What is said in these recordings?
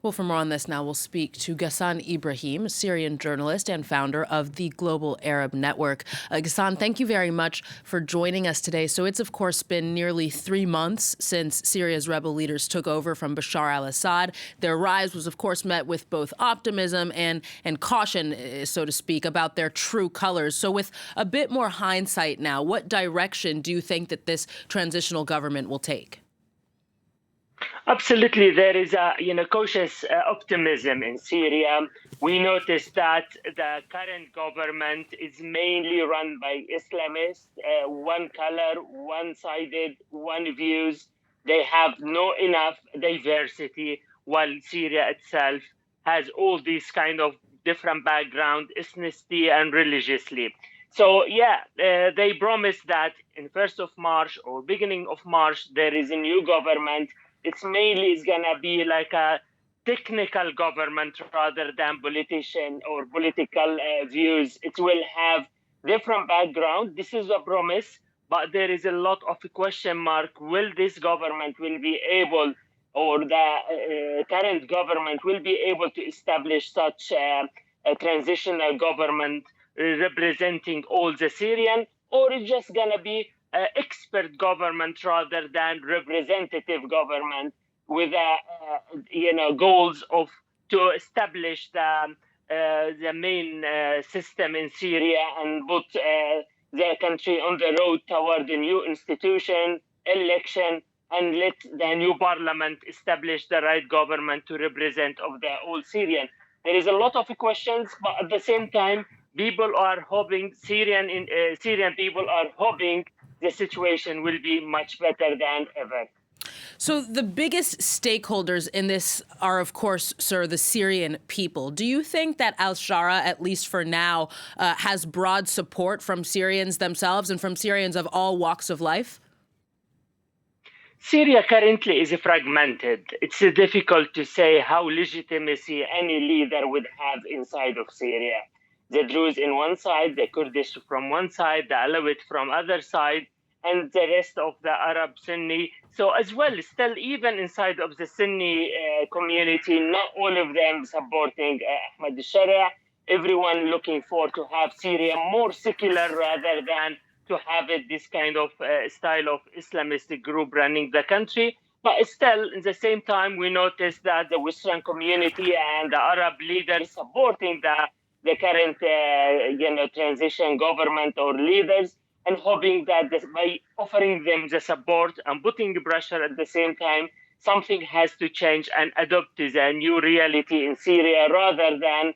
Well, for more on this now, we'll speak to Ghassan Ibrahim, a Syrian journalist and founder of the Global Arab Network. Ghassan, thank you very much for joining us today. So it's, of course, been nearly 3 months since Syria's rebel leaders took over from Bashar al-Assad. Their rise was, of course, met with both optimism and caution, so to speak, about their true colors. So with a bit more hindsight now, what direction do you think that this transitional government will take? Absolutely, there is a cautious optimism in Syria. We noticed that the current government is mainly run by Islamists, one color, one-sided, one views. They have no enough diversity, while Syria itself has all these kind of different background, ethnicity and religiously. So they promised that in 1st of March or beginning of March there is a new government. It's mainly is gonna be like a technical government rather than politician or political views. It will have different background. This is a promise, but there is a lot of question mark. Will this government will be able, or the current government will be able to establish such a transitional government representing all the Syrian, or it's just gonna be expert government rather than representative government with goals of to establish the main system in Syria and put the country on the road toward a new institution, election, and let the new parliament establish the right government to represent of the whole Syrian. There is a lot of questions, but at the same time, people are hoping Syrian people are hoping the situation will be much better than ever. So the biggest stakeholders in this are, of course, sir, the Syrian people. Do you think that al-Sharaa, at least for now, has broad support from Syrians themselves and from Syrians of all walks of life? Syria currently is fragmented. It's difficult to say how legitimacy any leader would have inside of Syria. The Druze in one side, the Kurdish from one side, the Alawite from other side, and the rest of the Arab Sunni. So as well, still even inside of the Sunni community, not all of them supporting Ahmad al-Sharaa. Everyone looking for to have Syria more secular rather than to have it this kind of style of Islamist group running the country. But still, at the same time, we noticed that the Western community and the Arab leaders supporting the current transition government or leaders, and hoping that by offering them the support and putting pressure at the same time, something has to change and adapt to the new reality in Syria rather than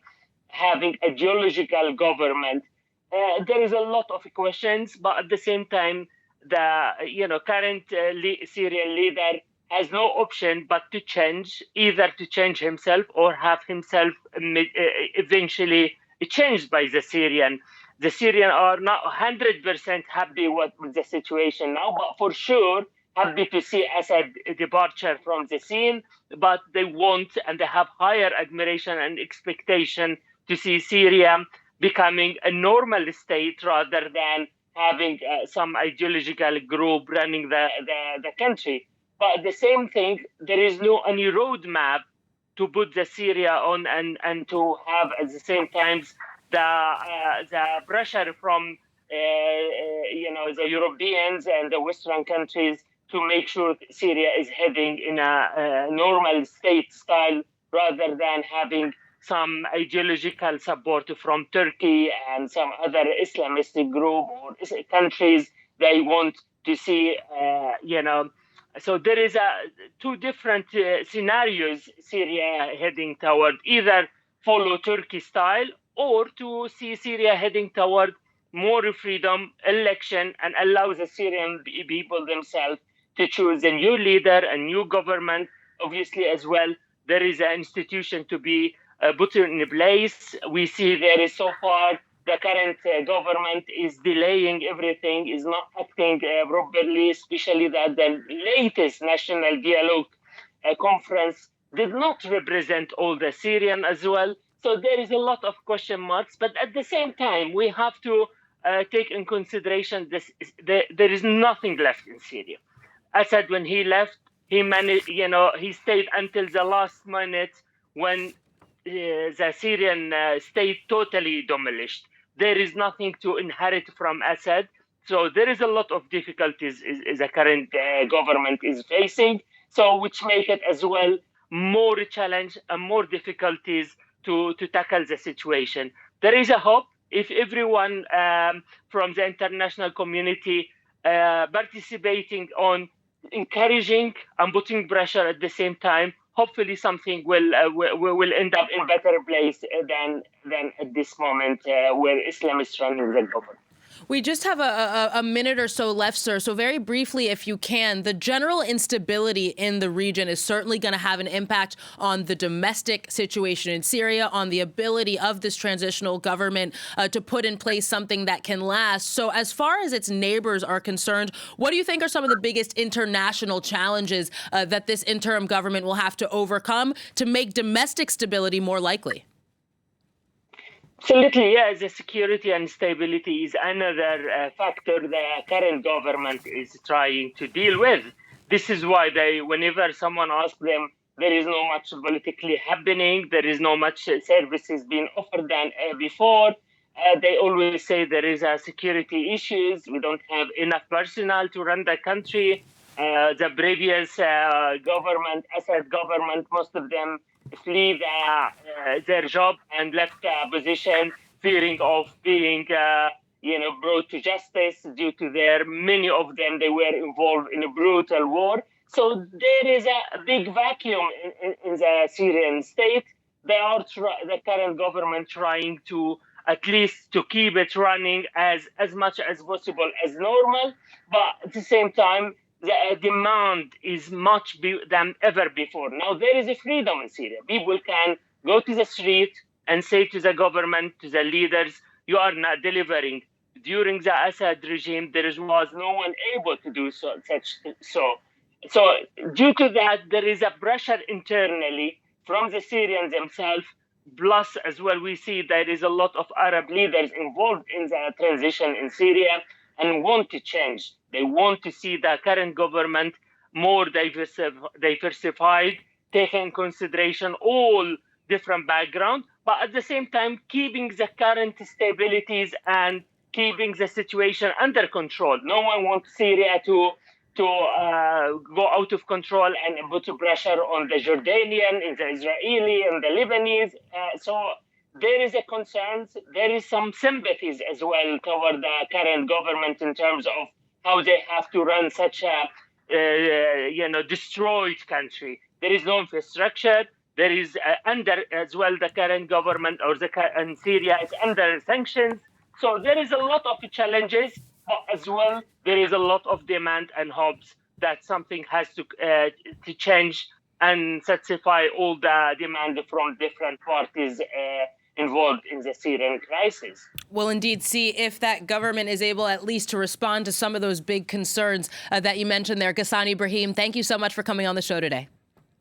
having a geological government. There is a lot of questions, but at the same time, the current Syrian leader has no option but to change, either to change himself or have himself eventually changed by the Syrian. The Syrians are not 100% happy with the situation now, but for sure happy to see Assad departure from the scene. But they want and they have higher admiration and expectation to see Syria becoming a normal state rather than having some ideological group running the country. But the same thing, there is no any roadmap to put the Syria on and to have at the same time the pressure from the Europeans and the Western countries to make sure Syria is heading in a normal state style rather than having some ideological support from Turkey and some other Islamist group or countries they want to see, So there is two different scenarios Syria heading toward, either follow Turkey style or to see Syria heading toward more freedom, election, and allow the Syrian people themselves to choose a new leader, a new government. Obviously, as well, there is an institution to be put in place. We see there is so far the current government is delaying everything, is not acting properly, especially that the latest National Dialogue conference did not represent all the Syrian as well. So there is a lot of question marks, but at the same time, we have to take in consideration there is nothing left in Syria. Assad, when he left, he managed, he stayed until the last minute when the Syrian state totally demolished. There is nothing to inherit from Assad. So there is a lot of difficulties the current government is facing. So which make it as well more challenge and more difficulties to tackle the situation. There is a hope if everyone from the international community participating on encouraging and putting pressure at the same time. Hopefully, something will end up in better place than at this moment where Islam is running the government. We just have a minute or so left, sir. So very briefly, if you can, the general instability in the region is certainly going to have an impact on the domestic situation in Syria, on the ability of this transitional government to put in place something that can last. So as far as its neighbors are concerned, what do you think are some of the biggest international challenges that this interim government will have to overcome to make domestic stability more likely? Absolutely, yes. The security and stability is another factor the current government is trying to deal with. This is why whenever someone asks them, there is no much politically happening, there is no much services being offered than before. They always say there is security issues. We don't have enough personnel to run the country. The previous government, Assad government, most of them flee their job and left position, fearing of being brought to justice due to many of them they were involved in a brutal war. So there is a big vacuum in the Syrian state. They are the current government trying to at least to keep it running as much as possible as normal, but at the same time the demand is much than ever before. Now there is a freedom in Syria. People can go to the street and say to the government, to the leaders, you are not delivering. During the Assad regime, there was no one able to do so. So due to that, there is a pressure internally from the Syrians themselves. Plus, as well, we see there is a lot of Arab leaders involved in the transition in Syria and want to change. They want to see the current government more diversified, taking in consideration all different backgrounds, but at the same time keeping the current stabilities and keeping the situation under control. No one wants Syria to go out of control and put pressure on the Jordanian, and the Israeli, and the Lebanese. So there is a concern. There is some sympathies as well toward the current government in terms of how they have to run such a destroyed country. There is no infrastructure. There is under as well the current government and Syria is under sanctions. So there is a lot of challenges, but as well there is a lot of demand and hopes that something has to change and satisfy all the demand from different parties involved in the Syrian crisis. We'll indeed see if that government is able at least to respond to some of those big concerns that you mentioned there. Ghassan Ibrahim, thank you so much for coming on the show today.